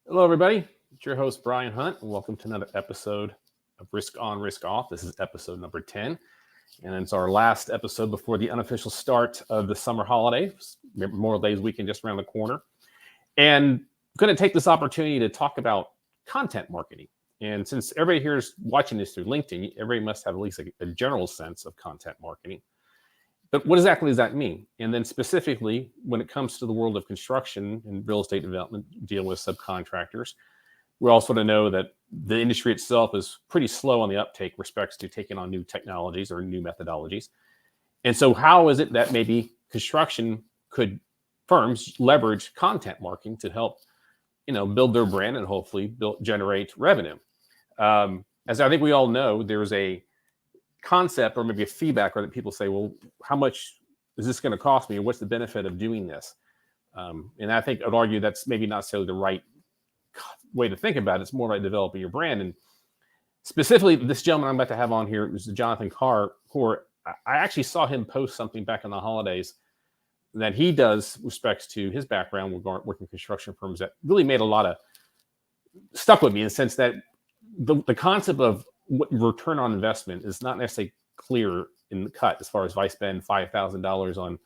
Hello, everybody. It's your host, Brian Hunt, and welcome to another episode of Risk On, Risk Off. This is episode number 10, and it's our last episode before the unofficial start of the summer holidays. Memorial Day's weekend just around the corner. And I'm going to take this opportunity to talk about content marketing. And since everybody here is watching this through LinkedIn, everybody must have at least a general sense of content marketing. But what exactly does that mean? And then specifically, when it comes to the world of construction and real estate development, dealing with subcontractors, we also to know that the industry itself is pretty slow on the uptake respects to taking on new technologies or new methodologies. And so how is it that maybe construction could firms leverage content marketing to help, build their brand and hopefully generate revenue? As I think we all know, there's a concept or maybe a feedback, or that people say, well, how much is this going to cost me, or what's the benefit of doing this? And I think I'd argue that's maybe not necessarily the right way to think about it. It's more like developing your brand. And specifically, this gentleman I'm about to have on here is Jonathan Carr. I actually saw him post something back in the holidays that he does respects to his background with working construction firms that really made a lot of stuck with me, in the sense that the concept of what return on investment is not necessarily clear in the cut. As far as if I spend $5,000 on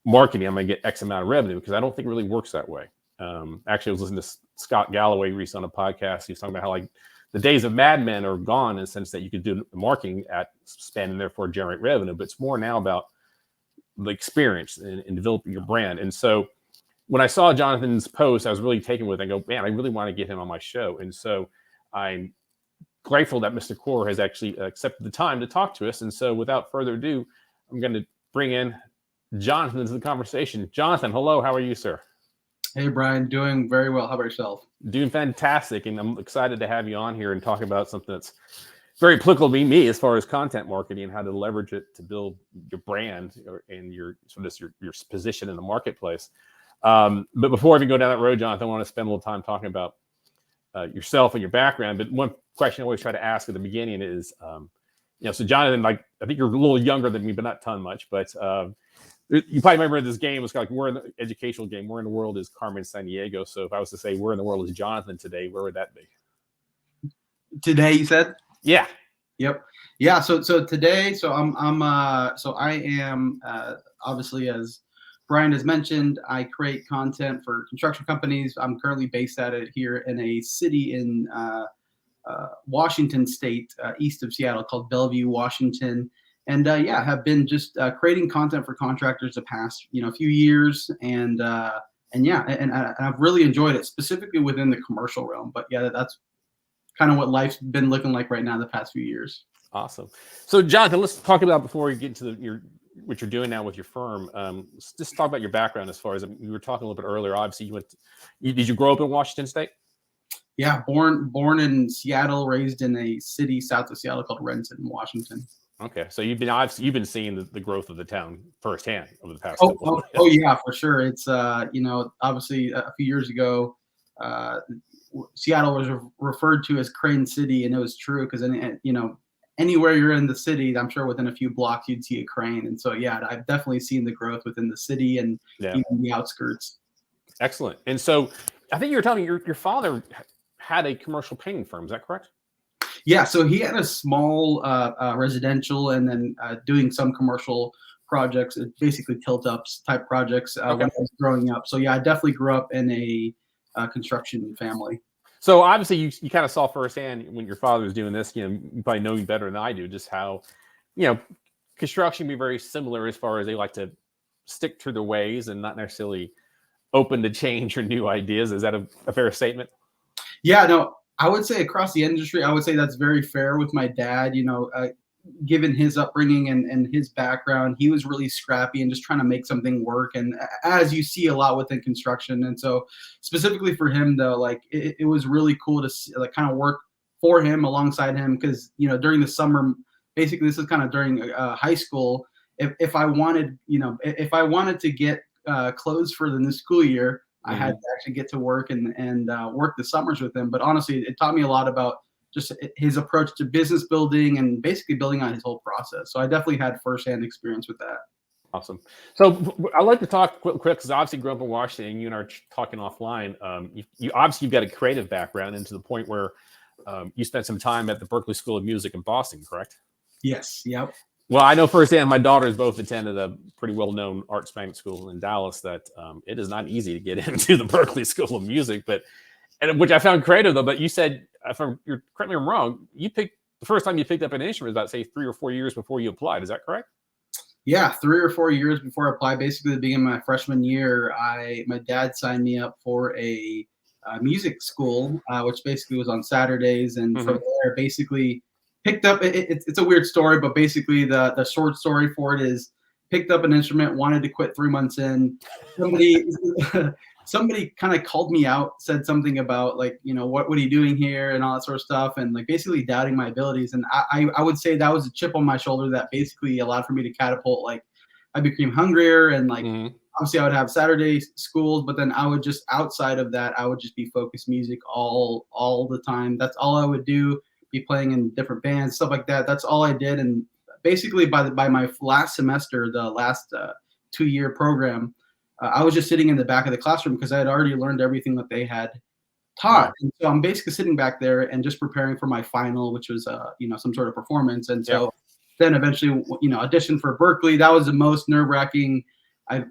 marketing, I'm going to get X amount of revenue, because I don't think it really works that way. Actually, I was listening to Scott Galloway recently on a podcast. He was talking about how like the days of Mad Men are gone, in the sense that you could do marketing at spend and therefore generate revenue, but it's more now about the experience and developing your brand. And so when I saw Jonathan's post, I was really taken with it. I go, man, I really want to get him on my show. And so I'm grateful that Mr. Core has actually accepted the time to talk to us. And so without further ado, I'm going to bring in Jonathan into the conversation. Jonathan, hello. How are you, sir? Hey, Brian. Doing very well. How about yourself? Doing fantastic. And I'm excited to have you on here and talk about something that's very applicable to me as far as content marketing and how to leverage it to build your brand and your position in the marketplace. But before I even go down that road, Jonathan, I want to spend a little time talking about yourself and your background. But one question I always try to ask at the beginning is, so Jonathan, like, I think you're a little younger than me, but not ton much. But you probably remember this game. It's like, we're in the educational game. Where in the world is Carmen Sandiego? So if I was to say, where in the world is Jonathan today, where would that be? Today, you said? Yeah. Yep. Yeah. So today, I am obviously, as Brian has mentioned, I create content for construction companies. I'm currently based at it here in a city in Washington State, east of Seattle, called Bellevue, Washington. And have been just creating content for contractors the past few years, and I've really enjoyed it, specifically within the commercial realm. But yeah, that's kind of what life's been looking like right now the past few years. Awesome. So Jonathan, let's talk about, before we get into what you're doing now with your firm. Let's just talk about your background. As far as we were talking a little bit earlier, obviously did you grow up in Washington State? Yeah, born in Seattle, raised in a city south of Seattle called Renton, Washington. Okay, so you've been seeing the growth of the town firsthand over the past couple. Oh yeah, for sure. It's obviously a few years ago, Seattle was referred to as Crane City, and it was true, because anywhere you're in the city, I'm sure within a few blocks you'd see a crane. And so yeah, I've definitely seen the growth within the city and even the outskirts. Excellent. And so I think you were telling me your father had a commercial painting firm. Is that correct? Yeah, so he had a small residential, and then doing some commercial projects, basically tilt-ups type projects when I was growing up. So yeah, I definitely grew up in a construction family. So obviously you kind of saw firsthand when your father was doing this, you probably know me better than I do, just how, construction can be very similar as far as they like to stick to their ways and not necessarily open to change or new ideas. Is that a fair statement? Yeah, no, I would say across the industry, I would say that's very fair with my dad. Given his upbringing and his background, he was really scrappy and just trying to make something work. And as you see a lot within construction. And so specifically for him, though, like it was really cool to see, like, kind of work for him, alongside him. Because, during the summer, basically this is kind of during high school. If I wanted, if I wanted to get clothes for the new school year, I had to actually get to work and work the summers with him. But honestly, it taught me a lot about just his approach to business building and basically building on his whole process. So I definitely had firsthand experience with that. Awesome. So I'd like to talk quick because obviously grew up in Washington. And you and I are talking offline. You obviously you've got a creative background, and to the point where you spent some time at the Berklee School of Music in Boston, correct? Yes. Yep. Well, I know firsthand. My daughters both attended a pretty well-known arts magnet school in Dallas. That it is not easy to get into the Berklee School of Music, but and which I found creative though. But you said, if you're correct me if I'm wrong, you picked the first time you picked up an instrument was about say 3 or 4 years before you applied. Is that correct? Yeah, 3 or 4 years before I applied, basically the beginning of my freshman year, my dad signed me up for a music school, which basically was on Saturdays, and from there, basically picked up. It's a weird story, but basically the short story for it is picked up an instrument, wanted to quit 3 months in. Somebody somebody kind of called me out, said something about like, what are you doing here and all that sort of stuff, and like basically doubting my abilities. And I would say that was a chip on my shoulder that basically allowed for me to catapult. Like I became hungrier, and like obviously I would have Saturday schools, but then I would just outside of that, I would just be focused music all the time. That's all I would do, be playing in different bands, stuff like that. That's all I did. And basically by my last semester, the last 2-year program, I was just sitting in the back of the classroom because I had already learned everything that they had taught. And so I'm basically sitting back there and just preparing for my final, which was some sort of performance. And so then eventually, auditioned for Berklee. That was the most nerve-wracking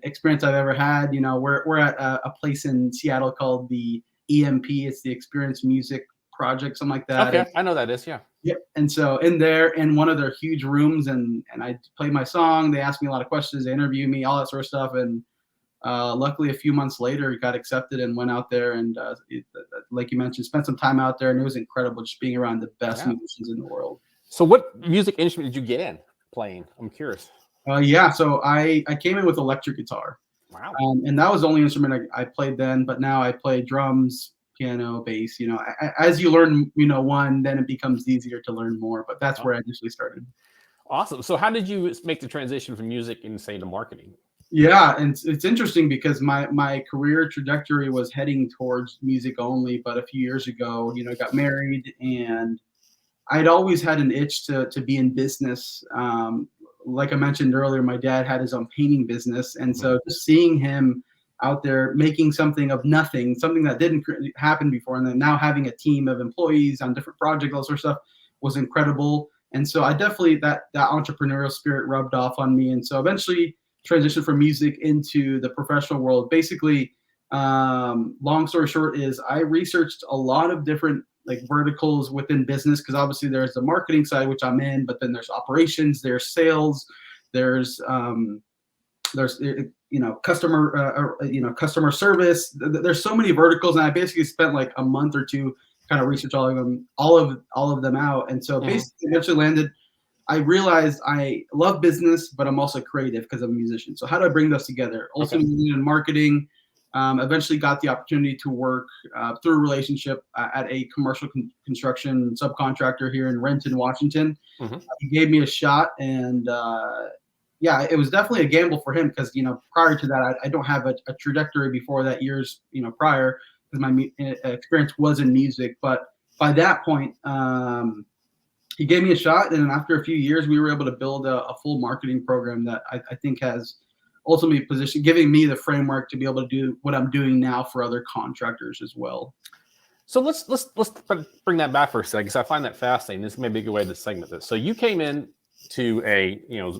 experience I've ever had. We're at a place in Seattle called the EMP. It's the Experience Music Project, something like that. Okay, I know that is, yeah. Yep. And so in one of their huge rooms, and I played my song. They asked me a lot of questions. They interviewed me, all that sort of stuff. And luckily, a few months later, got accepted and went out there. And like you mentioned, spent some time out there, and it was incredible just being around the best musicians in the world. So what music instrument did you get in playing? I'm curious. So I came in with electric guitar. Wow. And that was the only instrument I played then. But now I play drums, piano, bass. As you learn, one, then it becomes easier to learn more. But that's where I initially started. Awesome. So how did you make the transition from music and say to marketing? Yeah, and it's interesting because my career trajectory was heading towards music only, but a few years ago, I got married, and I'd always had an itch to be in business. Like I mentioned earlier, my dad had his own painting business, and so just seeing him out there making something of nothing, something that didn't happen before, and then now having a team of employees on different projects, all sort of stuff, was incredible. And so I definitely that entrepreneurial spirit rubbed off on me, and so eventually transitioned from music into the professional world. Basically, long story short is I researched a lot of different like verticals within business, because obviously there's the marketing side, which I'm in, but then there's operations, there's sales, there's customer service. There's so many verticals, and I basically spent like a month or two kind of research all of them out. And so basically eventually landed. I realized I love business, but I'm also creative because I'm a musician. So how do I bring those together? Ultimately in marketing, eventually got the opportunity to work through a relationship at a commercial construction subcontractor here in Renton, Washington. He gave me a shot, and it was definitely a gamble for him because, prior to that, I don't have a trajectory before that years, prior, because my experience was in music. But by that point, he gave me a shot, and after a few years, we were able to build a full marketing program that I think has ultimately giving me the framework to be able to do what I'm doing now for other contractors as well. So let's bring that back for a second, because I find that fascinating. This may be a good way to segment this. So you came in to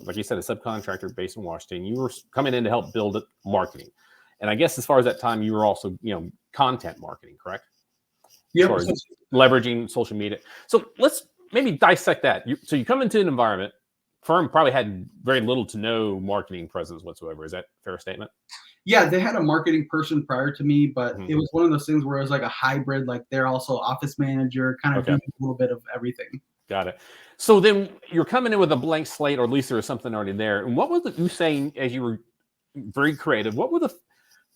like you said, a subcontractor based in Washington. You were coming in to help build marketing, and I guess as far as that time, you were also content marketing, correct? Yeah, leveraging social media. So let's maybe dissect that. So you come into an environment, firm probably had very little to no marketing presence whatsoever. Is that a fair statement? Yeah, they had a marketing person prior to me, but it was one of those things where it was like a hybrid, like they're also office manager, kind of doing a little bit of everything. Got it. So then you're coming in with a blank slate, or at least there was something already there. And what was you saying as you were very creative? What were the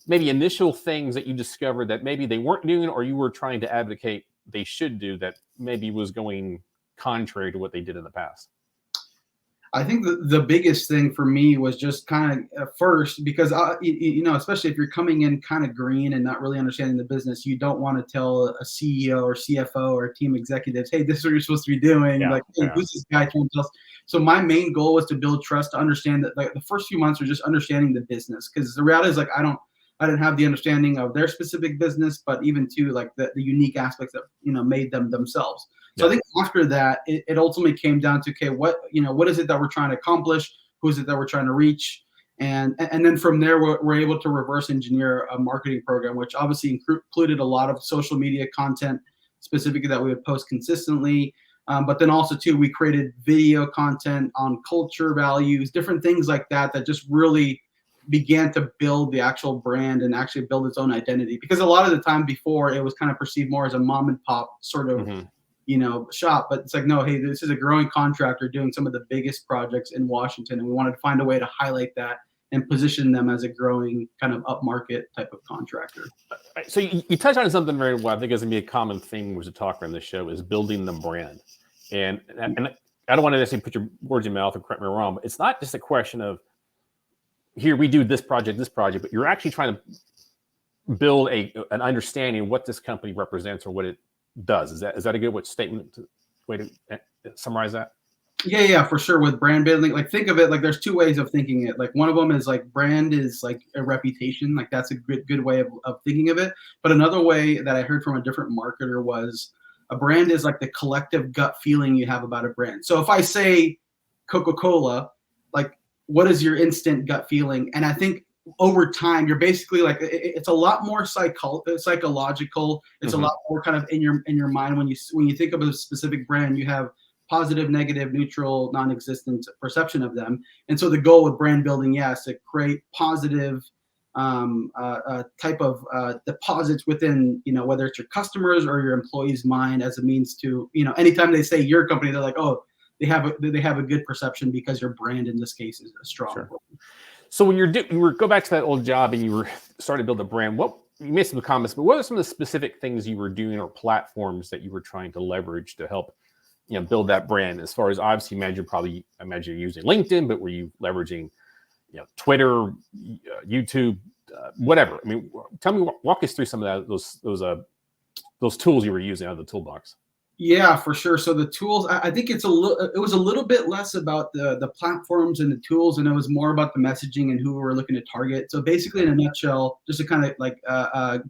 maybe initial things that you discovered that maybe they weren't doing, or you were trying to advocate they should do, that maybe was going contrary to what they did in the past? I think the biggest thing for me was just kind of first, because especially if you're coming in kind of green and not really understanding the business, you don't want to tell a CEO or CFO or team executives, hey, this is what you're supposed to be doing. Yeah, Like, hey, yeah. who's this guy trying to tell us? So my main goal was to build trust, to understand that, like, the first few months were just understanding the business, because the reality is, like, I didn't have the understanding of their specific business, but even to like the unique aspects that made them themselves. So I Yeah. think after that, it ultimately came down to, okay, what is it that we're trying to accomplish? Who is it that we're trying to reach? And then from there, we're able to reverse engineer a marketing program, which obviously included a lot of social media content, specifically that we would post consistently. But then also too, we created video content on culture, values, different things like that, that just really began to build the actual brand and actually build its own identity. Because a lot of the time before, it was kind of perceived more as a mom and pop sort of Hmm. shop, but it's like, no, hey, this is a growing contractor doing some of the biggest projects in Washington, and we wanted to find a way to highlight that and position them as a growing kind of upmarket type of contractor. Right. So you touched on something very well. I think is going to be a common theme we should talk around this show is building the brand. And I don't want to necessarily put your words in your mouth or correct me wrong, but it's not just a question of here we do this project, but you're actually trying to build an understanding of what this company represents or what it does. Is that a good way to summarize that? Yeah, for sure. With brand building, like, think of it like there's two ways of thinking it. Like, one of them is like brand is like a reputation, like that's a good way of thinking of it. But another way that I heard from a different marketer was a brand is like the collective gut feeling you have about a brand. So if I say Coca-Cola, like, what is your instant gut feeling? And I think over time, you're basically like, it's a lot more psychological. It's a Mhm. lot more kind of in your mind. When you think of a specific brand, you have positive, negative, neutral, non-existent perception of them. And so the goal with brand building, yes, to create positive type of deposits within, whether it's your customers or your employees' mind, as a means to, anytime they say your company, they're like, oh, they have a good perception because your brand in this case is a strong. Sure. So when you were go back to that old job and you were starting to build a brand, you made some comments, but what are some of the specific things you were doing or platforms that you were trying to leverage to help build that brand? As far as, obviously, I imagine you're using LinkedIn, but were you leveraging Twitter, YouTube, whatever? I mean, walk us through some of those tools you were using out of the toolbox. Yeah, for sure. So the tools, I think it was a little bit less about the platforms and the tools, and it was more about the messaging and who we were looking to target. So basically, in a nutshell, just to kind of like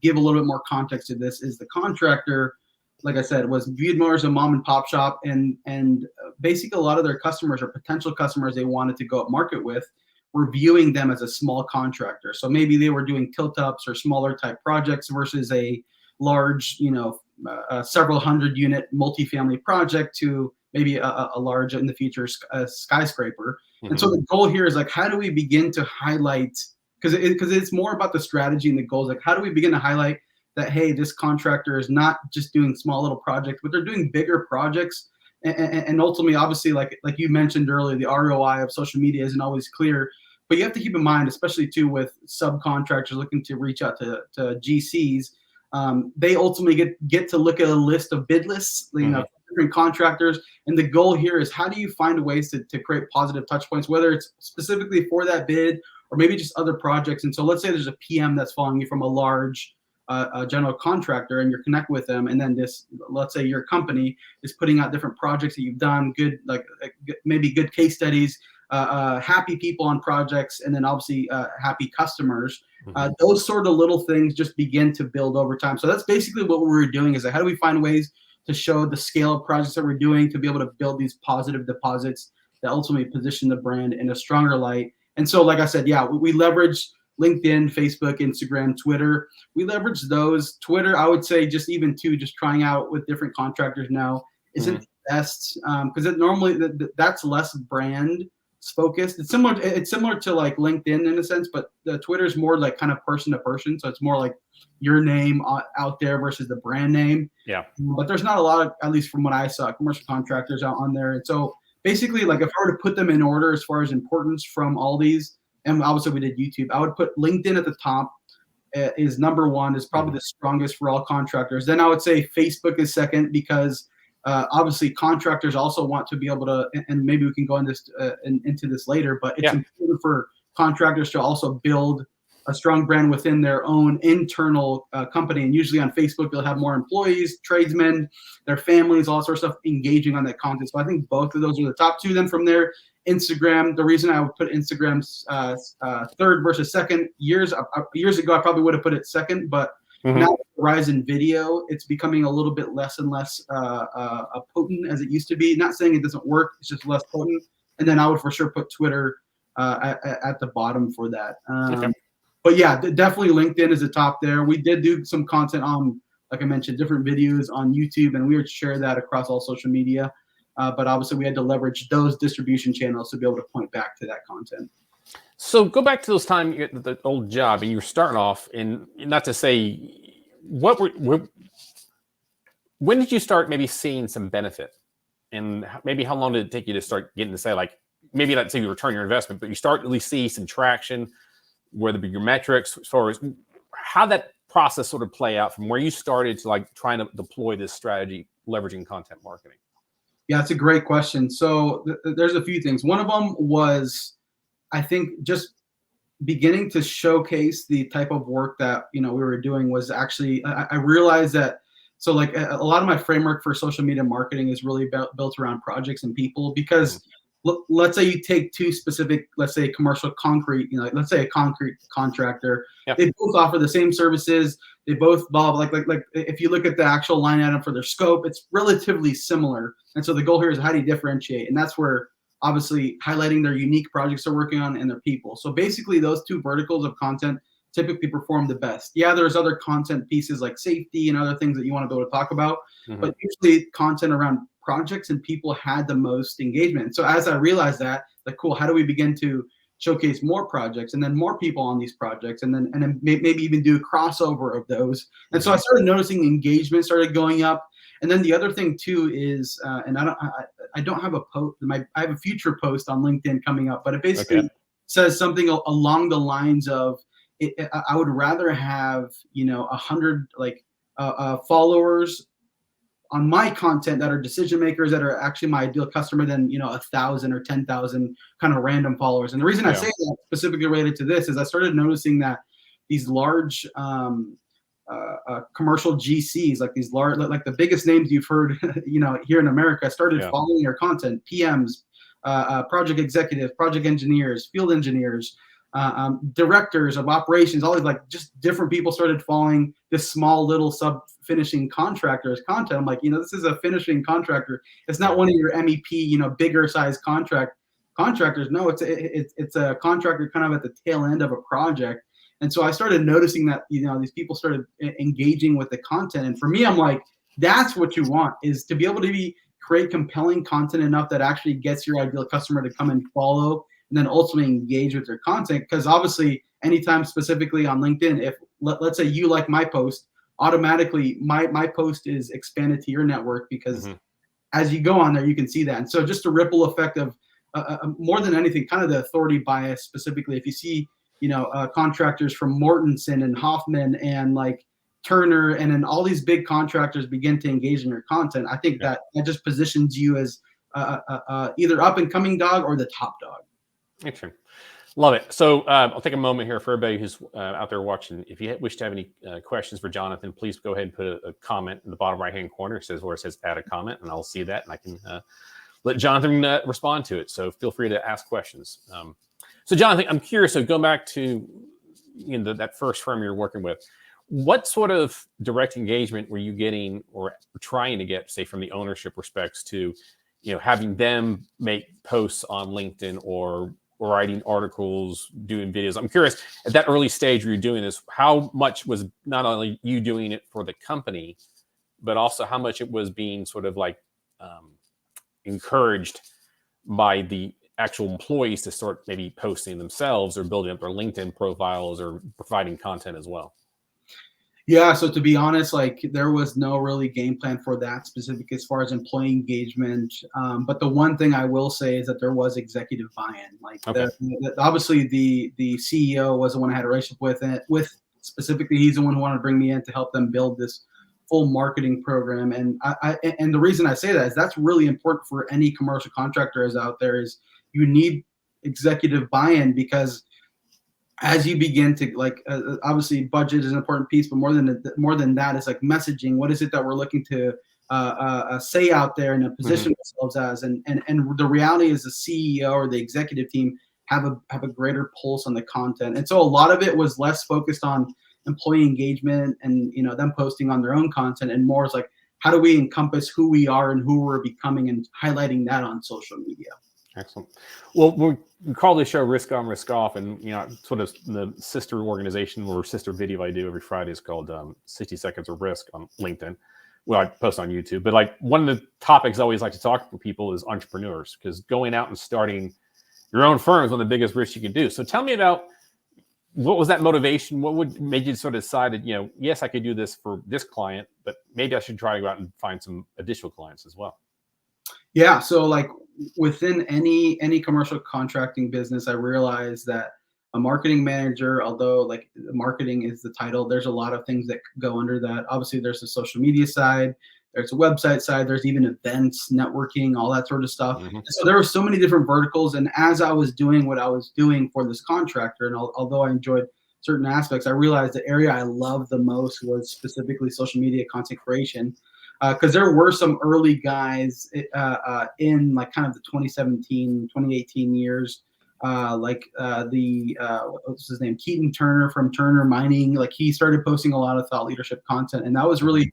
give a little bit more context to this, is the contractor, like I said, was viewed more as a mom and pop shop, and basically a lot of their customers or potential customers they wanted to go up market with were viewing them as a small contractor. So maybe they were doing tilt ups or smaller type projects versus a large, several hundred unit multifamily project to maybe a large, in the future, skyscraper. And so the goal here is like, how do we begin to highlight, because it's more about the strategy and the goals, like how do we begin to highlight that, hey, this contractor is not just doing small little projects, but they're doing bigger projects. And ultimately, obviously, like you mentioned earlier, the ROI of social media isn't always clear, but you have to keep in mind, especially too with subcontractors looking to reach out to GCs, they ultimately get to look at a list of bid lists, different contractors. And the goal here is, how do you find ways to create positive touch points, whether it's specifically for that bid or maybe just other projects. And so let's say there's a PM that's following you from a large general contractor, and you're connecting with them, and then let's say your company is putting out different projects that you've done, good, like maybe good case studies, happy people on projects, and then obviously happy customers. Those sort of little things just begin to build over time. So that's basically what we were doing, is like, how do we find ways to show the scale of projects that we're doing to be able to build these positive deposits that ultimately position the brand in a stronger light. And so, like I said, yeah, we leverage LinkedIn, Facebook, Instagram, Twitter. We leverage those. Twitter, I would say, just trying out with different contractors now isn't the best, because normally that's less brand focused. It's similar to like LinkedIn in a sense, but the Twitter is more like kind of person to person. So it's more like your name out there versus the brand name. Yeah. But there's not a lot of, at least from what I saw, commercial contractors out on there. And so basically, like, if I were to put them in order as far as importance from all these, and obviously we did YouTube, I would put LinkedIn at the top, is number one, is probably the strongest for all contractors. Then I would say Facebook is second, because Obviously, contractors also want to be able to, and maybe we can go into this later, but it's important for contractors to also build a strong brand within their own internal company. And usually on Facebook, they'll have more employees, tradesmen, their families, all sorts of stuff engaging on that content. So I think both of those are the top two. Then from there, Instagram. The reason I would put Instagram's third versus second, years ago, I probably would have put it second, but now with the rise in video, it's becoming a little bit less and less potent as it used to be. Not saying it doesn't work, it's just less potent. And then I would for sure put Twitter at the bottom for that. But yeah, definitely LinkedIn is the top there. We did do some content on, like I mentioned, different videos on YouTube, and we would share that across all social media. But obviously, we had to leverage those distribution channels to be able to point back to that content. So go back to those time you get the old job and you were starting off, and not to say when did you start maybe seeing some benefit, and maybe how long did it take you to start getting to say, like, maybe not say you return your investment, but you start to at least see some traction, whether it be your metrics, as far as how that process sort of play out from where you started to like trying to deploy this strategy, leveraging content marketing? Yeah, it's a great question. So there's a few things. One of them was, I think, just beginning to showcase the type of work that we were doing was actually, I realized that, so like a lot of my framework for social media marketing is really built around projects and people, because let's say you take two specific, let's say commercial concrete, let's say a concrete contractor, they both offer the same services. They both like if you look at the actual line item for their scope, it's relatively similar. And so the goal here is, how do you differentiate? And that's where obviously highlighting their unique projects they're working on and their people. So basically those two verticals of content typically perform the best. Yeah, there's other content pieces like safety and other things that you want to be able to talk about, but usually content around projects and people had the most engagement. So as I realized that, like, cool, how do we begin to showcase more projects and then more people on these projects, and then maybe even do a crossover of those. And so I started noticing engagement started going up. And then the other thing too is, and I don't have a post, I have a future post on LinkedIn coming up, but it basically says something along the lines of, I would rather have 100 followers on my content that are decision makers, that are actually my ideal customer, than 1,000 or 10,000 kind of random followers. And the reason I say that specifically related to this is I started noticing that these large commercial GCs, like these large, like the biggest names you've heard, here in America, started following your content. PMs, project executives, project engineers, field engineers, directors of operations, all these like just different people started following this small little finishing contractor's content. I'm like, this is a finishing contractor. It's not one of your MEP, bigger size contractors. No, it's a contractor kind of at the tail end of a project. And so I started noticing that, these people started engaging with the content. And for me, I'm like, that's what you want, is to be able to create compelling content enough that actually gets your ideal customer to come and follow, and then ultimately engage with their content. Because obviously, anytime specifically on LinkedIn, if let's say you like my post, automatically my post is expanded to your network, because as you go on there, you can see that. And so just a ripple effect of more than anything, kind of the authority bias specifically. If you see, contractors from Mortensen and Hoffman and like Turner, and then all these big contractors begin to engage in your content, I think that just positions you as either up and coming dog or the top dog. Excellent. Love it. So I'll take a moment here for everybody who's out there watching. If you wish to have any questions for Jonathan, please go ahead and put a comment in the bottom right-hand corner. It says add a comment, and I'll see that, and I can let Jonathan respond to it. So feel free to ask questions. So Jonathan, I'm curious, so going back to that first firm you're working with, what sort of direct engagement were you getting or trying to get, say, from the ownership respects to, having them make posts on LinkedIn or writing articles, doing videos? I'm curious, at that early stage where you're doing this, how much was not only you doing it for the company, but also how much it was being sort of like encouraged by the actual employees to start maybe posting themselves or building up their LinkedIn profiles or providing content as well? Yeah, so to be honest, like there was no really game plan for that specific as far as employee engagement. But the one thing I will say is that there was executive buy-in. Like obviously the CEO was the one I had a relationship with, and with specifically, he's the one who wanted to bring me in to help them build this full marketing program. And and the reason I say that is that's really important for any commercial contractors out there is you need executive buy-in, because as you begin to obviously budget is an important piece, but more than that is like messaging. What is it that we're looking to say out there and position ourselves as? And the reality is the CEO or the executive team have a greater pulse on the content. And so a lot of it was less focused on employee engagement and them posting on their own content, and more is like, how do we encompass who we are and who we're becoming and highlighting that on social media. Excellent. Well, we call this show Risk On, Risk Off, and sort of the sister organization or sister video I do every Friday is called 60 Seconds of Risk on LinkedIn. Well, I post on YouTube, but like one of the topics I always like to talk to people is entrepreneurs, because going out and starting your own firm is one of the biggest risks you can do. So tell me about, what was that motivation? What made you sort of decide that, yes, I could do this for this client, but maybe I should try to go out and find some additional clients as well? Yeah. So like within any commercial contracting business, I realized that a marketing manager, although like marketing is the title, there's a lot of things that go under that. Obviously, there's the social media side, there's a website side, there's even events, networking, all that sort of stuff. And so there were so many different verticals. And as I was doing what I was doing for this contractor, and although I enjoyed certain aspects, I realized the area I loved the most was specifically social media content creation. Because there were some early guys in like kind of the 2017, 2018 years, what's his name? Keaton Turner from Turner Mining. Like he started posting a lot of thought leadership content, and that was really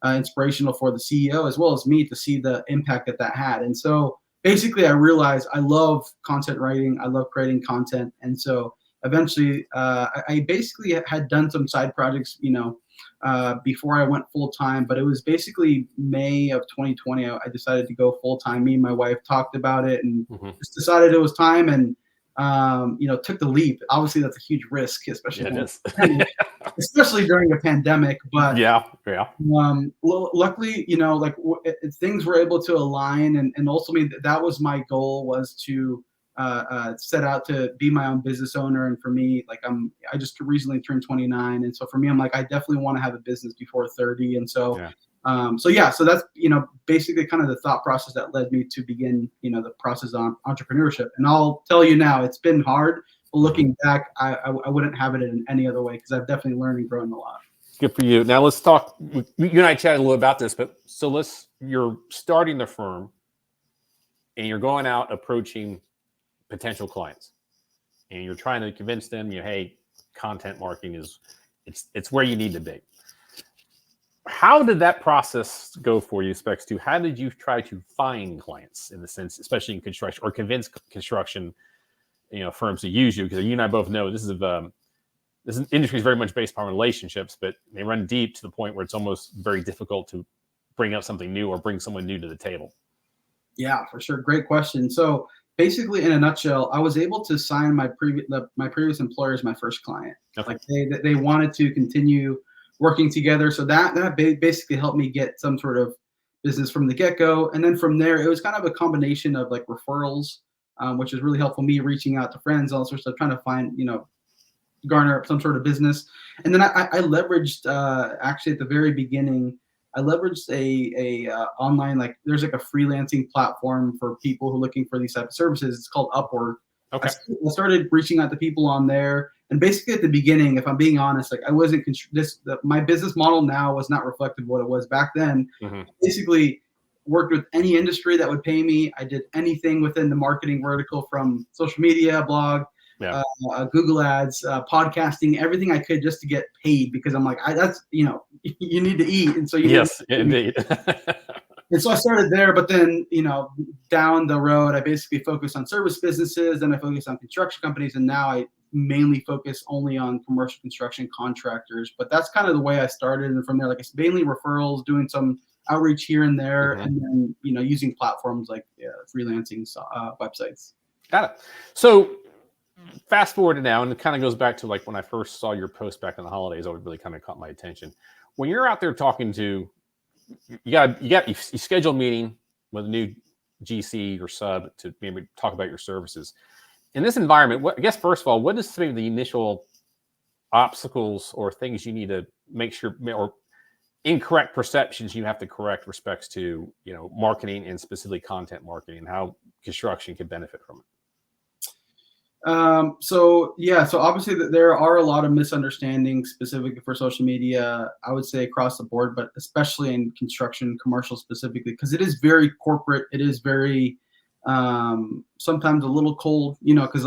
inspirational for the CEO as well as me to see the impact that had. And so basically I realized I love content writing. I love creating content. And so eventually I basically had done some side projects, before I went full time, but it was basically May of 2020. I decided to go full time. Me and my wife talked about it and just decided it was time, and took the leap. Obviously, that's a huge risk, especially especially during a pandemic. But luckily, things were able to align, and ultimately that was my goal, was to set out to be my own business owner. And for me, like I just recently turned 29, and so for me, I'm like, I definitely want to have a business before 30. And so so that's basically kind of the thought process that led me to begin the process on entrepreneurship. And I'll tell you now, it's been hard, but looking back, I wouldn't have it in any other way, because I've definitely learned and grown a lot. Good for you. Now let's talk. You and I chatted a little about this, but so you're starting the firm and you're going out approaching potential clients, and you're trying to convince them, hey, content marketing it's where you need to be. How did that process go for you, Specs 2? How did you try to find clients, in the sense, especially in construction, or convince construction firms to use you? Because you and I both know this industry is very much based upon relationships, but they run deep to the point where it's almost very difficult to bring up something new or bring someone new to the table. Yeah, for sure. Great question. So basically, in a nutshell, I was able to sign my previous employer as my first client. Okay. Like they wanted to continue working together, so that basically helped me get some sort of business from the get-go. And then from there, it was kind of a combination of like referrals, which is really helpful. Me reaching out to friends, all sorts of trying to find, garner up some sort of business. And then I leveraged actually at the very beginning, I leveraged a online, like there's like a freelancing platform for people who are looking for these type of services. It's called Upwork. Okay. I started reaching out to people on there, and basically at the beginning, if I'm being honest, like I wasn't my business model now was not reflective of what it was back then. Basically worked with any industry that would pay me. I did anything within the marketing vertical, from social media, blog, Google ads, podcasting, everything I could, just to get paid, because I'm like, that's, you need to eat. And so indeed. And so I started there, but then, down the road, I basically focused on service businesses, then I focused on construction companies, and now I mainly focus only on commercial construction contractors. But that's kind of the way I started. And from there, like it's mainly referrals, doing some outreach here and there, and then, using platforms like freelancing websites. Got it. So fast forward to now, and it kind of goes back to like when I first saw your post back in the holidays, it really kind of caught my attention. When you're out there talking to, you schedule a meeting with a new GC or sub to maybe talk about your services. In this environment, I guess first of all, what is some of the initial obstacles or things you need to make sure, or incorrect perceptions you have to correct respects to, marketing and specifically content marketing, and how construction could benefit from it? So obviously there are a lot of misunderstandings specifically for social media, I would say across the board, but especially in construction, commercial specifically, because it is very corporate. It is very, sometimes a little cold, because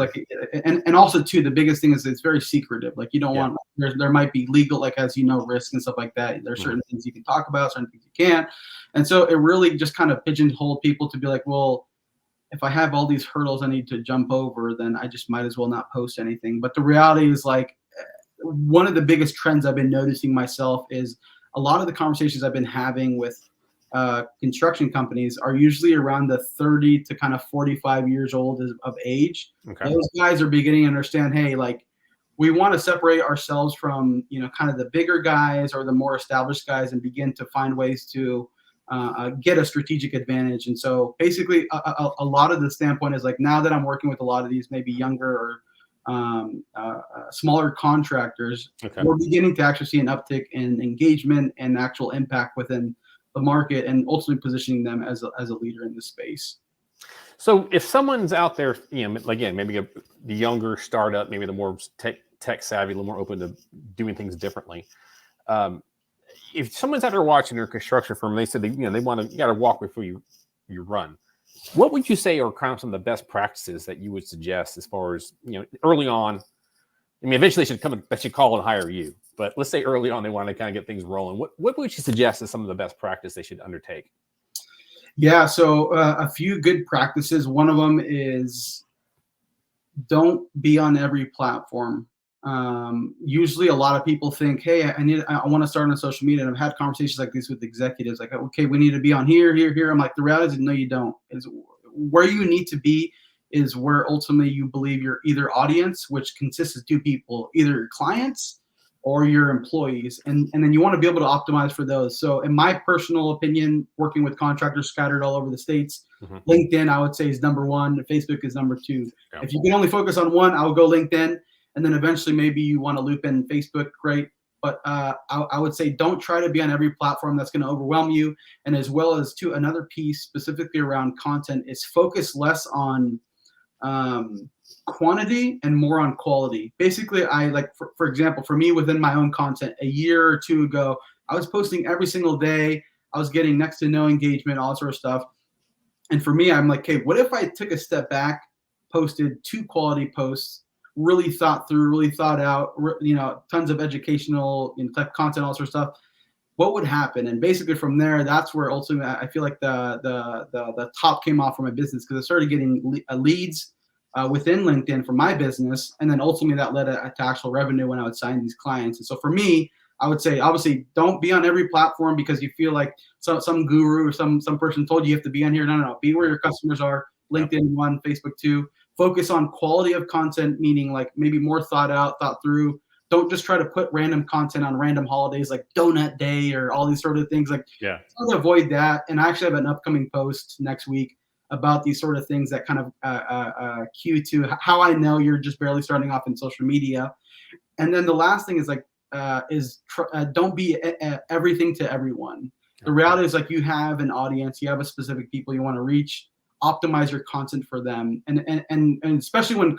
and also too, the biggest thing is it's very secretive. Like you don't want, there might be legal, like, as risk and stuff like that. There's certain things you can talk about, certain things you can't. And so it really just kind of pigeonholed people to be like, well, if I have all these hurdles I need to jump over, then I just might as well not post anything. But the reality is, like, one of the biggest trends I've been noticing myself is a lot of the conversations I've been having with construction companies are usually around the 30 to kind of 45 years old of age. Okay. Those guys are beginning to understand, hey, like, we want to separate ourselves from, kind of the bigger guys or the more established guys and begin to find ways to get a strategic advantage. And so basically a lot of the standpoint is like, now that I'm working with a lot of these maybe younger or smaller contractors, we're beginning to actually see an uptick in engagement and actual impact within the market, and ultimately positioning them as a leader in the space. So if someone's out there, again, maybe the younger startup, maybe the more tech savvy, a little more open to doing things differently. If someone's out there watching their construction firm, they said you got to walk before you run. What would you say are kind of some of the best practices that you would suggest as far as, early on? I mean, eventually they should call and hire you, but let's say early on they want to kind of get things rolling. What would you suggest as some of the best practice they should undertake? Yeah, so a few good practices. One of them is don't be on every platform. Usually a lot of people think, hey, I want to start on social media. And I've had conversations like this with executives, like, okay, we need to be on here. I'm like, the reality is, no, you don't. Is where you need to be is where ultimately you believe your either audience, which consists of two people, either your clients or your employees. And then you want to be able to optimize for those. So in my personal opinion, working with contractors scattered all over the States, LinkedIn, I would say, is number one. Facebook is number two. Yeah. If you can only focus on one, I would go LinkedIn. And then eventually maybe you want to loop in Facebook, great. But I would say don't try to be on every platform. That's going to overwhelm you. And as well as another piece specifically around content is focus less on quantity and more on quality. Basically, I like, for example, for me within my own content, a year or two ago, I was posting every single day. I was getting next to no engagement, all sort of stuff. And for me, I'm like, okay, what if I took a step back, posted 2 quality posts, really thought through, really thought out, tons of educational type content, all sort of stuff. What would happen? And basically from there, that's where ultimately I feel like the top came off for my business, because I started getting leads within LinkedIn for my business, and then ultimately that led to actual revenue when I would sign these clients. And so for me, I would say, obviously, don't be on every platform because you feel like some guru or some person told you have to be on here. No. Be where your customers are. LinkedIn 1, Facebook 2. Focus on quality of content, meaning like maybe more thought out, thought through. Don't just try to put random content on random holidays like Donut Day or all these sort of things. Like, try to avoid that. And I actually have an upcoming post next week about these sort of things that kind of cue to how I know you're just barely starting off in social media. And then the last thing is like, don't be everything to everyone. The reality is, like, you have an audience, you have a specific people you want to reach. Optimize your content for them, and especially when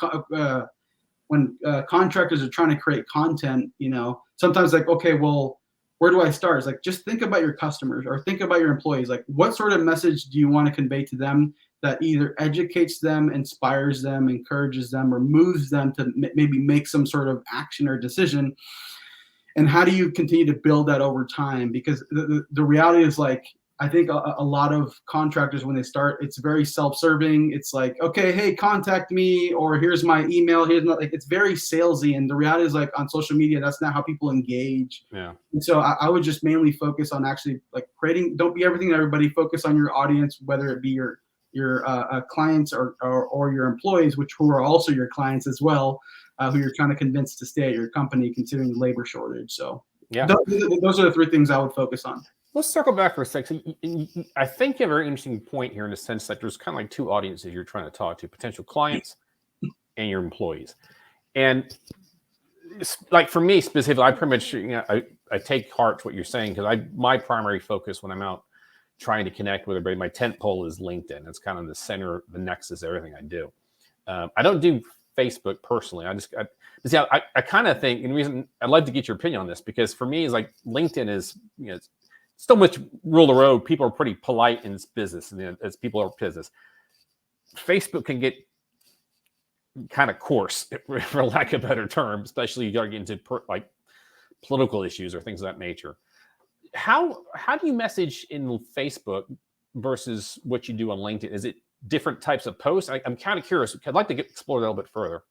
contractors are trying to create content, sometimes like, okay, well, where do I start? It's like, just think about your customers or think about your employees. Like, what sort of message do you want to convey to them that either educates them, inspires them, encourages them, or moves them to maybe make some sort of action or decision? And how do you continue to build that over time? Because the reality is, like, I think a lot of contractors, when they start, it's very self-serving. It's like, okay, hey, contact me, or here's my email. It's very salesy. And the reality is, like, on social media, that's not how people engage. Yeah. And so I would just mainly focus on actually like creating. Don't be everything to everybody. Focus on your audience, whether it be your clients or your employees, who are also your clients as well, who you're trying to convince to stay at your company, considering the labor shortage. So those are the 3 things I would focus on. Let's circle back for a second. I think you have a very interesting point here in the sense that there's kind of like 2 audiences you're trying to talk to: potential clients and your employees. And like for me specifically, I pretty much, I take heart to what you're saying, because my primary focus when I'm out trying to connect with everybody, my tent pole is LinkedIn. It's kind of the center, the nexus of everything I do. I don't do Facebook personally. I kind of think, and the reason I'd like to get your opinion on this, because for me, is like LinkedIn is, it's still much rule the road. People are pretty polite in business, and as people are business. Facebook can get kind of coarse, for lack of a better term, especially you got to get into like political issues or things of that nature. How do you message in Facebook versus what you do on LinkedIn? Is it different types of posts? I'm kind of curious. I'd like to explore that a little bit further.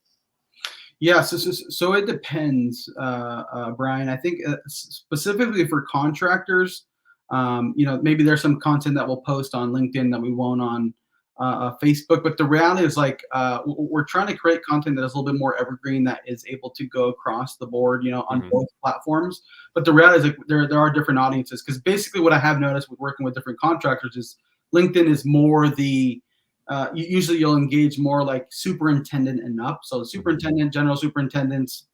Yeah, so it depends, Brian. I think specifically for contractors, maybe there's some content that we'll post on LinkedIn that we won't on Facebook. But the reality is, like, we're trying to create content that is a little bit more evergreen, that is able to go across the board, on both platforms. But the reality is, like, there are different audiences, because basically what I have noticed with working with different contractors is LinkedIn is more the usually you'll engage more like superintendent and up. So superintendent, general superintendents,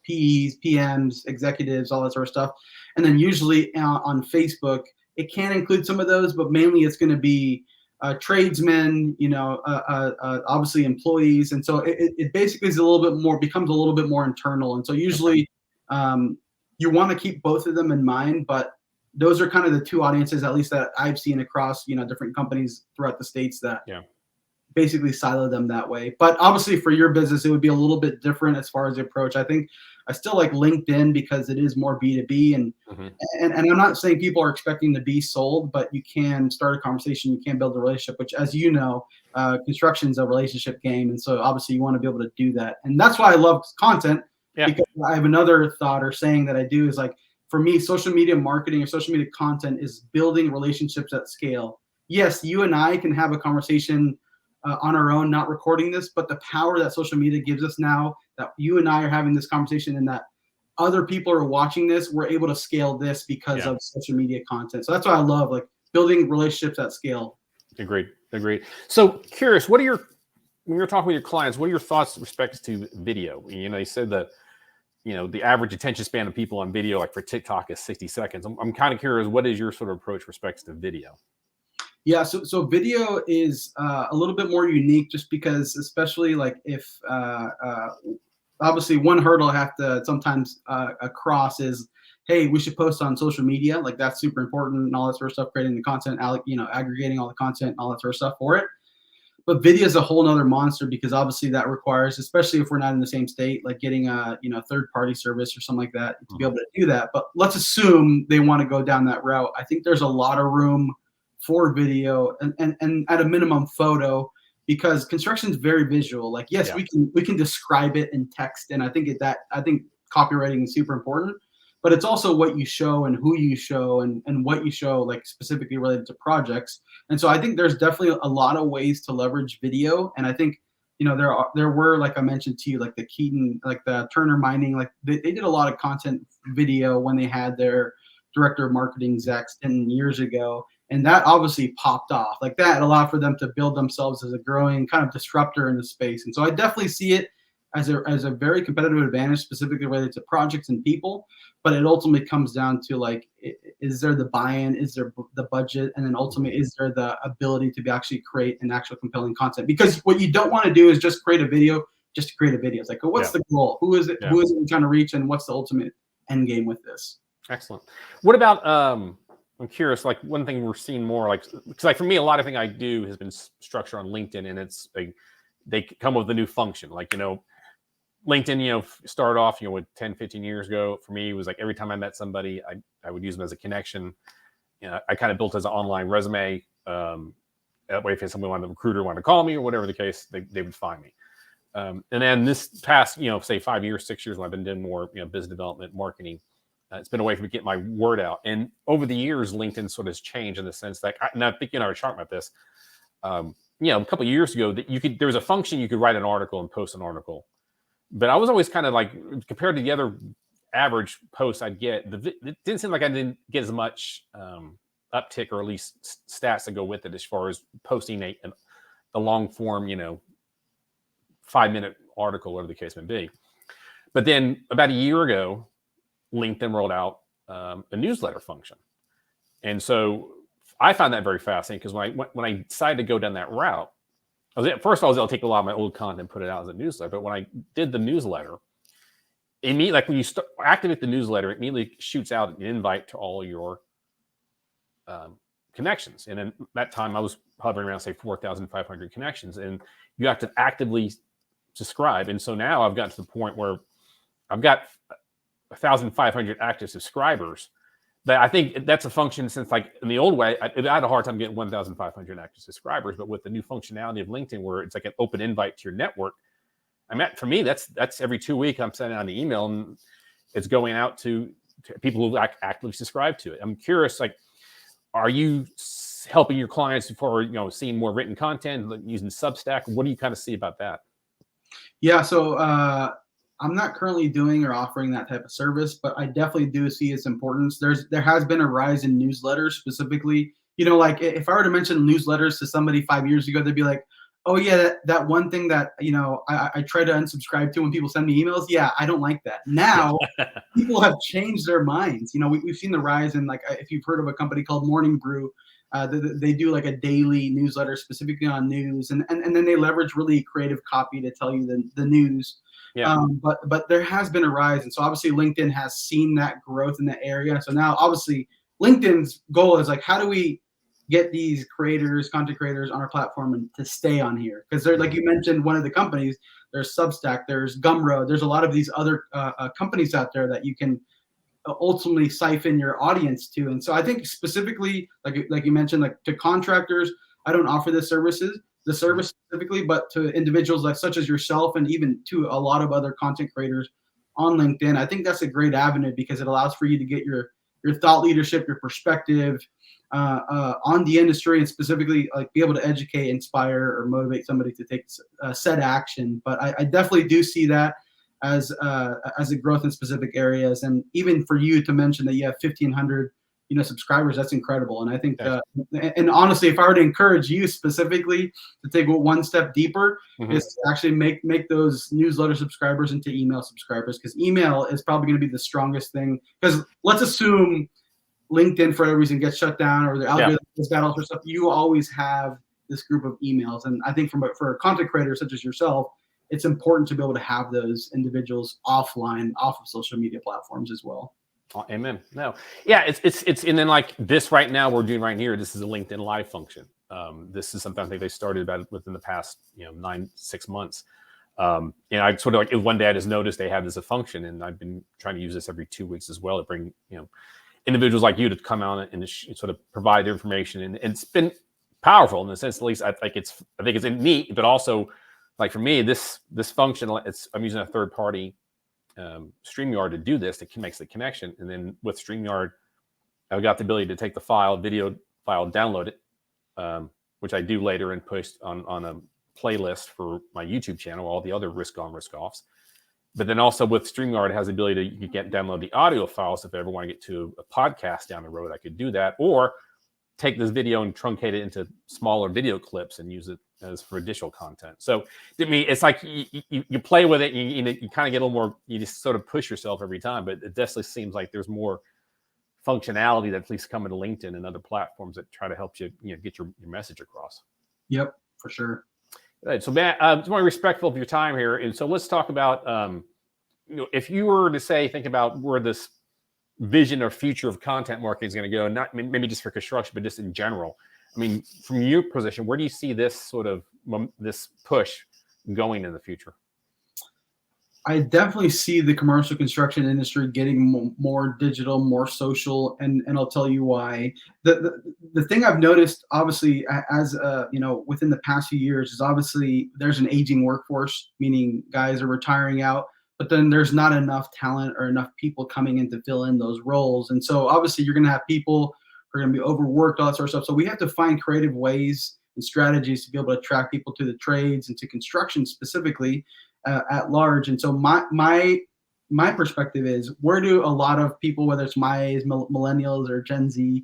PEs, PMs, executives, all that sort of stuff. And then usually on Facebook, it can include some of those, but mainly it's going to be tradesmen, obviously employees. And so it basically is becomes a little bit more internal. And so usually you want to keep both of them in mind, but those are kind of the two audiences, at least that I've seen across, different companies throughout the States, that basically silo them that way. But obviously for your business, it would be a little bit different as far as the approach. I think I still like LinkedIn because it is more B2B, and I'm not saying people are expecting to be sold, but you can start a conversation, you can build a relationship, which, as you know, construction is a relationship game. And so obviously you want to be able to do that. And that's why I love content, because I have another thought or saying that I do is, like, for me, social media marketing or social media content is building relationships at scale. Yes, you and I can have a conversation on our own, not recording this, but the power that social media gives us now, that you and I are having this conversation and that other people are watching this, we're able to scale this because of social media content. So that's why I love, like, building relationships at scale. Agreed. So curious, when you're talking with your clients, what are your thoughts with respect to video? You said that, the average attention span of people on video, like for TikTok, is 60 seconds. I'm kind of curious, what is your sort of approach with respect to video? Yeah, so video is a little bit more unique, just because, especially like if obviously one hurdle I have to sometimes cross is, hey, we should post on social media. Like, that's super important and all that sort of stuff, creating the content, aggregating all the content and all that sort of stuff for it. But video is a whole nother monster, because obviously that requires, especially if we're not in the same state, like getting a third-party service or something like that to be able to do that. But let's assume they want to go down that route. I think there's a lot of room for video and at a minimum photo, because construction is very visual. Like, yes, we can describe it in text, and I think copywriting is super important, but it's also what you show and who you show and what you show, like specifically related to projects. And so I think there's definitely a lot of ways to leverage video. And I think, there were, like I mentioned to you, like the Keaton, like the Turner Mining, like they did a lot of content video when they had their director of marketing, Zach Stinton, years ago. And that obviously popped off. Like, that allowed for them to build themselves as a growing kind of disruptor in the space. And so I definitely see it as a very competitive advantage, specifically related to projects and people. But it ultimately comes down to, like, is there the buy-in? Is there the budget? And then ultimately, is there the ability to actually create an actual compelling content? Because what you don't want to do is just create a video just to create a video. It's like, well, what's the goal? Who is it? Yeah. Who is it we're trying to reach? And what's the ultimate end game with this? Excellent. What about, I'm curious, like, one thing we're seeing more, like, because, like, for me, a lot of thing I do has been structured on LinkedIn, and it's like, they come up with a new function. Like, LinkedIn, started off, with 10, 15 years ago. For me, it was like every time I met somebody, I would use them as a connection. I kind of built as an online resume. That way, if somebody recruiter wanted to call me or whatever the case, they would find me. And then this past, say 5 years, 6 years, when I've been doing more, business development, marketing, it's been a way for me to get my word out. And over the years, LinkedIn sort of has changed in the sense that, and I think you and I were talking about this, a couple of years ago, that there was a function you could write an article and post an article. But I was always kind of like, compared to the other average posts I'd get, it didn't seem like I didn't get as much uptick, or at least stats that go with it, as far as posting a long form, 5-minute article, whatever the case may be. But then about a year ago, LinkedIn rolled out a newsletter function. And so I found that very fascinating because when I decided to go down that route, first of all, I was able to take a lot of my old content and put it out as a newsletter. But when I did the newsletter, like when you activate the newsletter, it immediately shoots out an invite to all your connections. And in that time, I was hovering around, say, 4,500 connections. And you have to actively subscribe. And so now I've gotten to the point where I've got 1,500 active subscribers. But I think that's a function since, like, in the old way, I had a hard time getting 1,500 active subscribers. But with the new functionality of LinkedIn, where it's like an open invite to your network, for me, that's every 2 weeks I'm sending out an email, and it's going out to people who actively subscribe to it. I'm curious, like, are you helping your clients for seeing more written content, like using Substack? What do you kind of see about that? Yeah, so I'm not currently doing or offering that type of service, but I definitely do see its importance. There has been a rise in newsletters specifically. Like if I were to mention newsletters to somebody 5 years ago, they'd be like, "Oh yeah, that one thing that I try to unsubscribe to when people send me emails. Yeah, I don't like that." Now people have changed their minds. We've seen the rise in, like, if you've heard of a company called Morning Brew. They do like a daily newsletter specifically on news, and then they leverage really creative copy to tell you the news. Yeah. But there has been a rise, and so obviously LinkedIn has seen that growth in that area. So now obviously LinkedIn's goal is, like, how do we get these content creators on our platform and to stay on here? Because they're, like you mentioned, one of the companies, there's Substack, there's Gumroad, there's a lot of these other companies out there that you can ultimately siphon your audience to. And so I think specifically, like you mentioned, like to contractors, I don't offer the service specifically, but to individuals like such as yourself, and even to a lot of other content creators on LinkedIn, I think that's a great avenue because it allows for you to get your thought leadership, your perspective on the industry, and specifically, like, be able to educate, inspire, or motivate somebody to take said action. But I definitely do see that as a growth in specific areas. And even for you to mention that you have 1,500 subscribers, that's incredible. And I think and honestly, if I were to encourage you specifically to take one step deeper, is to actually make those newsletter subscribers into email subscribers, because email is probably going to be the strongest thing. Because let's assume LinkedIn for every reason gets shut down, or the algorithm gets bad, all sorts of stuff, you always have this group of emails. And I think for a content creator such as yourself, it's important to be able to have those individuals off of social media platforms as well. Oh, amen. No, yeah, it's and then, like, this right now we're doing right here, this is a LinkedIn Live function. This is something I think they started about within the past 6 months. And I sort of, like, one day I just noticed they have this as a function, and I've been trying to use this every 2 weeks as well to bring individuals like you to come out and sort of provide their information, and it's been powerful in the sense, at least I think it's neat, but also, like, for me, this function, I'm using a third party StreamYard to do this. That makes the connection, and then with StreamYard, I've got the ability to take the video file, download it, which I do later, and post on a playlist for my YouTube channel, all the other Risk On, Risk Offs. But then also with StreamYard, it has the ability to download the audio files. If I ever want to get to a podcast down the road, I could do that, or take this video and truncate it into smaller video clips and use it as for additional content. So to me, it's like you play with it, and you kind of get a little more, you just sort of push yourself every time. But it definitely seems like there's more functionality that at least coming to LinkedIn and other platforms that try to help you, get your message across. Yep, for sure. Right. So Matt, I just want to be respectful of your time here. And so let's talk about, if you were to think about where this vision or future of content marketing is going to go, not maybe just for construction, but just in general. I mean, from your position, where do you see this sort of this push going in the future? I definitely see the commercial construction industry getting more digital, more social, and I'll tell you why. The thing I've noticed, obviously, as within the past few years, is obviously there's an aging workforce, meaning guys are retiring out, but then there's not enough talent or enough people coming in to fill in those roles. And so obviously you're going to have people who are going to be overworked, all that sort of stuff. So we have to find creative ways and strategies to be able to attract people to the trades and to construction specifically at large. And so my perspective is, where do a lot of people, whether it's my age, millennials or Gen Z,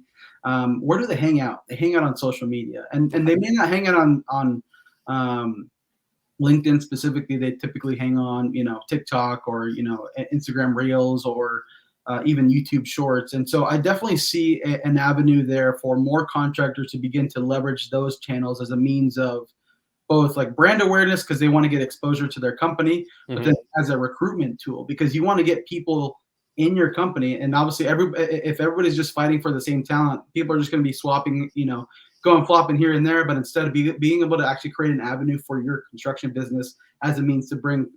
where do they hang out? They hang out on social media, and they may not hang out on LinkedIn specifically. They typically hang on, TikTok or, Instagram Reels or even YouTube Shorts. And so I definitely see an avenue there for more contractors to begin to leverage those channels as a means of both like brand awareness because they want to get exposure to their company, but then as a recruitment tool because you want to get people in your company. And obviously, if everybody's just fighting for the same talent, people are just going to be swapping, going flopping here and there. But instead of being able to actually create an avenue for your construction business as a means to bring,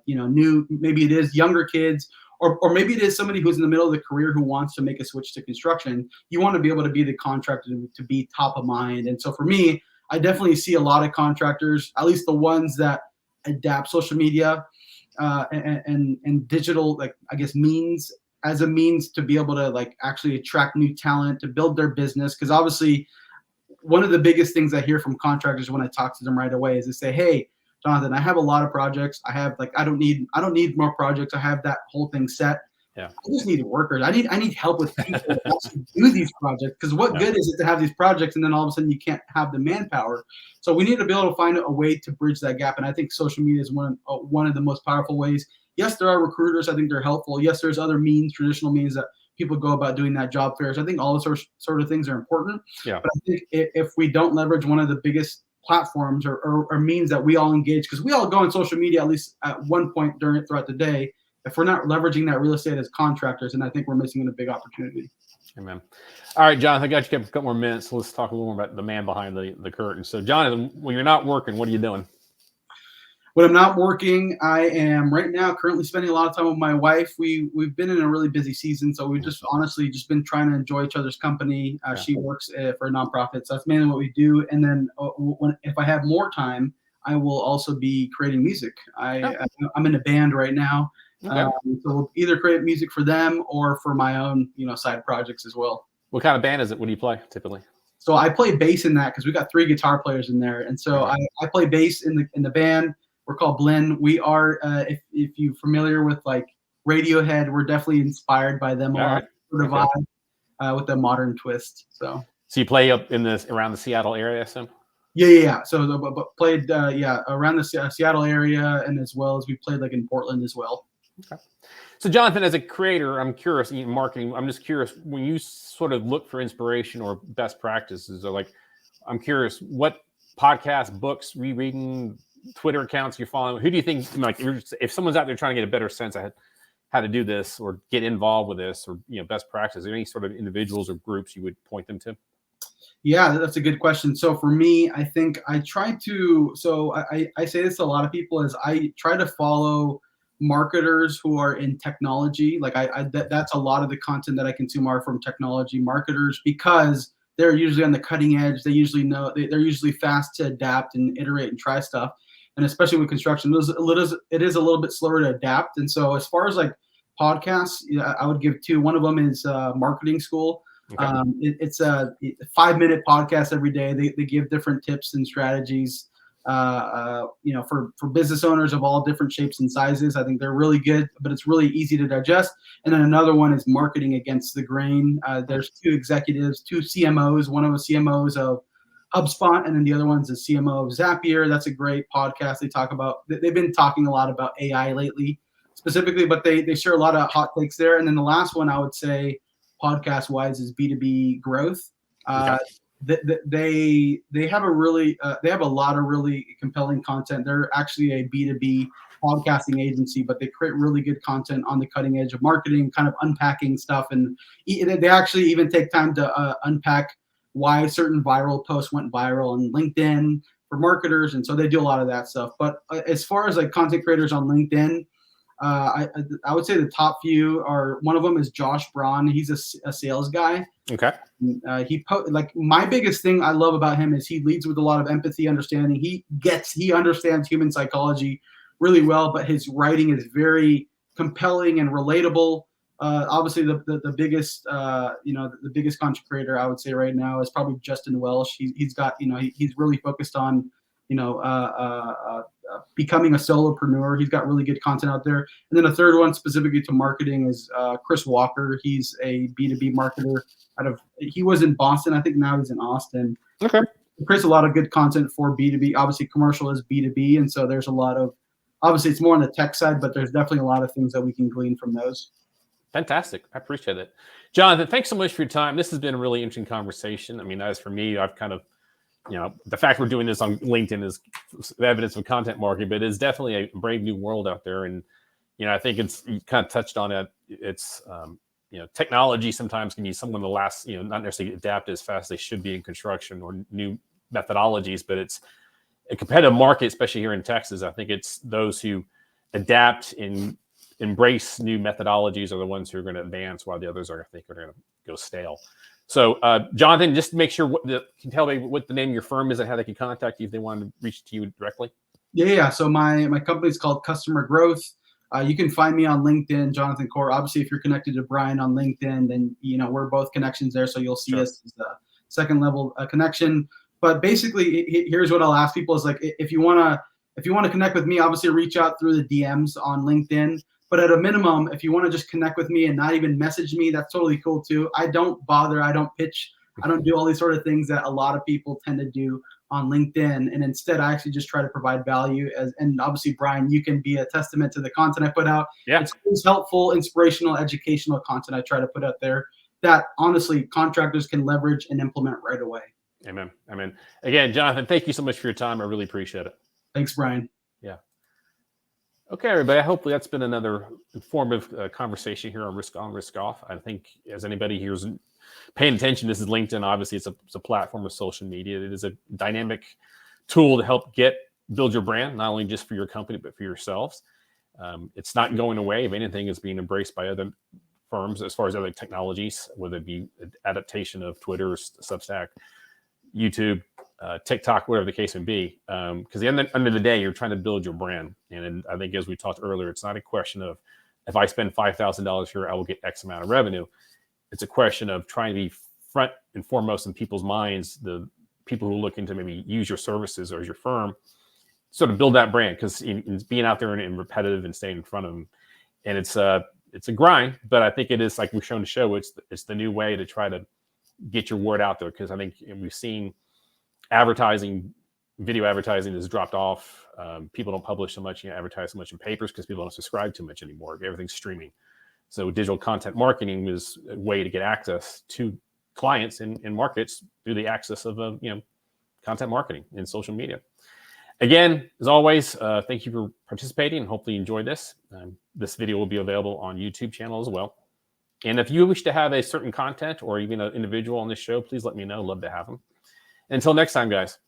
new, maybe it is younger kids, or maybe it is somebody who's in the middle of the career who wants to make a switch to construction. You want to be able to be the contractor to be top of mind. And so for me, I definitely see a lot of contractors, at least the ones that adapt social media and digital, like I guess means as a means to be able to like actually attract new talent to build their business. Because obviously, one of the biggest things I hear from contractors when I talk to them right away is they say, "Hey, Jonathan, I have a lot of projects. I have I don't need more projects. I have that whole thing set. Yeah. I just need workers. I need help with people to actually do these projects. Because what good is it to have these projects and then all of a sudden you can't have the manpower? So we need to be able to find a way to bridge that gap. And I think social media is one of the most powerful ways. Yes, there are recruiters. I think they're helpful. Yes, there's other means, traditional means that people go about doing that, job fairs. I think all those sort of things are important. Yeah. But I think if we don't leverage one of the biggest platforms or means that we all engage, because we all go on social media at least at one point throughout the day. If we're not leveraging that real estate as contractors, and I think we're missing a big opportunity. Amen. All right, Jonathan, I got you a couple more minutes. So let's talk a little more about the man behind the curtain. So, Jonathan, when you're not working, what are you doing? When I'm not working, I am right now currently spending a lot of time with my wife. We've been in a really busy season, so we've just honestly just been trying to enjoy each other's company. She works for a nonprofit, so that's mainly what we do. And then if I have more time, I will also be creating music. I'm in a band right now. Okay. So we'll either create music for them or for my own, side projects as well. What kind of band is it? What do you play typically? So I play bass in that because we got 3 guitar players in there, and so I play bass in the band. We're called Blend. We are, if you're familiar with like Radiohead, we're definitely inspired by them a lot. Sort of vibe with a modern twist. So you play up in around the Seattle area, I assume? Yeah. So played around the Seattle area, and as well as we played like in Portland as well. Okay. So, Jonathan, as a creator, I'm curious, in marketing, I'm just curious, when you sort of look for inspiration or best practices, or I'm curious, what podcasts, books, rereading, Twitter accounts you're following, who do you think, if someone's out there trying to get a better sense of how to do this or get involved with this or, best practices, any sort of individuals or groups you would point them to? Yeah, that's a good question. So for me, I think I try to, I say this to a lot of people, is I try to follow marketers who are in technology. Like that's a lot of the content that I consume are from technology marketers because they're usually on the cutting edge. They usually know, they're usually fast to adapt and iterate and try stuff. And especially with construction, it is a little bit slower to adapt. And so as far as like podcasts, I would give 2. One of them is Marketing School. Okay. It's a 5-minute podcast every day. They give different tips and strategies, for business owners of all different shapes and sizes. I think they're really good, but it's really easy to digest. And then another one is Marketing Against the Grain. There's 2 executives, 2 CMOs. One of the CMOs of HubSpot, and then the other one's the CMO of Zapier. That's a great podcast. They've been talking a lot about AI lately, specifically, but they share a lot of hot takes there. And then the last one I would say, podcast wise, is B2B Growth. They have a lot of really compelling content. They're actually a B2B podcasting agency, but they create really good content on the cutting edge of marketing, kind of unpacking stuff. And they actually even take time to unpack why certain viral posts went viral on LinkedIn for marketers. And so they do a lot of that stuff. But as far as like content creators on LinkedIn, I would say the top few are, one of them is Josh Braun. He's a sales guy. Okay. My biggest thing I love about him is he leads with a lot of empathy, understanding. He understands human psychology really well, but his writing is very compelling and relatable. Obviously the biggest, the biggest content creator I would say right now is probably Justin Welsh. He's got, he's really focused on, becoming a solopreneur. He's got really good content out there. And then a third one specifically to marketing is Chris Walker. He's a B2B marketer he was in Boston. I think now he's in Austin. Okay. He creates a lot of good content for B2B. Obviously commercial is B2B. And so there's a lot of, obviously it's more on the tech side, but there's definitely a lot of things that we can glean from those. Fantastic. I appreciate it. Jonathan, thanks so much for your time. This has been a really interesting conversation. I mean, as for me, I've kind of, the fact we're doing this on LinkedIn is evidence of content marketing, but it's definitely a brave new world out there. And, I think you kind of touched on it. It's, technology sometimes can be someone the last, not necessarily adapt as fast as they should be in construction or new methodologies, but it's a competitive market, especially here in Texas. I think it's those who adapt and embrace new methodologies are the ones who are going to advance, while the others are, I think, are going to go stale. So, Jonathan, just to make sure, can you tell me what the name of your firm is and how they can contact you if they want to reach to you directly? Yeah. So my company is called Customer Growth. You can find me on LinkedIn, Jonathan Core. Obviously, if you're connected to Brian on LinkedIn, then we're both connections there, so you'll see us as a second level connection. But basically, here's what I'll ask people: is like, if you wanna connect with me, obviously reach out through the DMs on LinkedIn. But at a minimum, if you want to just connect with me and not even message me, that's totally cool too. I don't bother. I don't pitch. I don't do all these sort of things that a lot of people tend to do on LinkedIn. And instead, I actually just try to provide value. And obviously, Brian, you can be a testament to the content I put out. Yeah. It's helpful, inspirational, educational content I try to put out there that honestly contractors can leverage and implement right away. Amen. Again, Jonathan, thank you so much for your time. I really appreciate it. Thanks, Brian. Yeah. Okay, everybody. Hopefully that's been another informative conversation here on Risk On, Risk Off. I think as anybody here's paying attention, this is LinkedIn. Obviously, it's a platform of social media. It is a dynamic tool to help build your brand, not only just for your company, but for yourselves. It's not going away. If anything, it's being embraced by other firms as far as other technologies, whether it be adaptation of Twitter, Substack, YouTube, TikTok, whatever the case may be. Because at the end of the day, you're trying to build your brand. And I think as we talked earlier, it's not a question of if I spend $5,000 here, I will get X amount of revenue. It's a question of trying to be front and foremost in people's minds, the people who are looking to maybe use your services or your firm, sort of build that brand, because it's being out there and repetitive and staying in front of them. And it's a grind, but I think it is, like we've shown to show, it's the new way to try to get your word out there. Because I think we've seen video advertising has dropped off. People don't publish so much, advertise so much in papers because people don't subscribe too much anymore. Everything's streaming. So digital content marketing is a way to get access to clients in markets through the access of content marketing in social media. Again, as always, thank you for participating, and hopefully you enjoyed this. This video will be available on YouTube channel as well. And if you wish to have a certain content or even an individual on this show, please let me know. Love to have them. Until next time, guys.